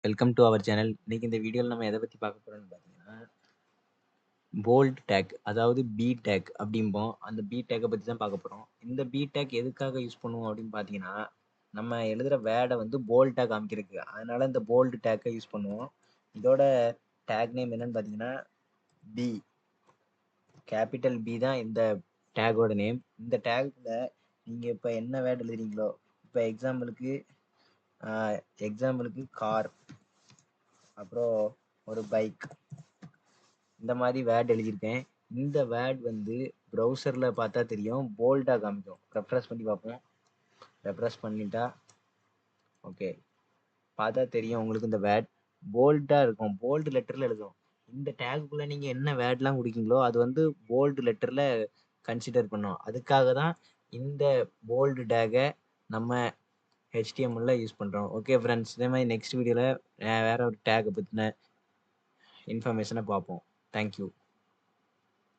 Welcome to our channel. இன்னைக்கு இந்த வீடியோவில் நம்ம எதை பற்றி பார்க்க போகிறோம்னு பார்த்தீங்கன்னா போல்ட் டேக், அதாவது பி டேக் அப்படிம்போம். அந்த பி டேக்கை பற்றி தான் பார்க்க போகிறோம். இந்த பி டேக் எதுக்காக யூஸ் பண்ணுவோம் அப்படின்னு பார்த்தீங்கன்னா, நம்ம எழுதுகிற வேர்டை வந்து போல்டாக காமிக்கிறதுக்கு. அதனால இந்த போல்டு டேக்கை யூஸ் பண்ணுவோம். இதோட டேக் நேம் என்னன்னு பார்த்தீங்கன்னா பி, கேபிட்டல் பி தான் இந்த டேக்கோட நேம். இந்த டேக்கில் நீங்கள் இப்போ என்ன வேர்டு எழுதுறீங்களோ, இப்போ எக்ஸாம்பிளுக்கு கார், அப்புறம் ஒரு பைக், இந்த மாதிரி வேர்ட் எழுதியிருக்கேன். இந்த வேர்ட் வந்து ப்ரௌசரில் பார்த்தா தெரியும், போல்டாக காமிக்கும். ரெஃப்ரெஷ் பண்ணி பார்ப்போம். ரெஃப்ரெஷ் பண்ணிட்டா ஓகே, பார்த்தா தெரியும் உங்களுக்கு இந்த வேர்ட் போல்டாக இருக்கும், போல்டு லெட்டரில் எழுதும். இந்த டேக்குள்ளே நீங்கள் என்ன வேர்ட்லாம் கொடுக்கீங்களோ அது வந்து போல்டு லெட்டரில் கன்சிடர் பண்ணோம். அதுக்காக தான் இந்த போல்டு டேக்கை நம்ம HTML யூஸ் பண்ணுறோம். ஓகே ஃப்ரெண்ட்ஸ், இதே மாதிரி நெக்ஸ்ட் வீடியோவில் வேற ஒரு டேக்கை பற்றின இன்ஃபர்மேஷனை பார்ப்போம். தேங்க்யூ.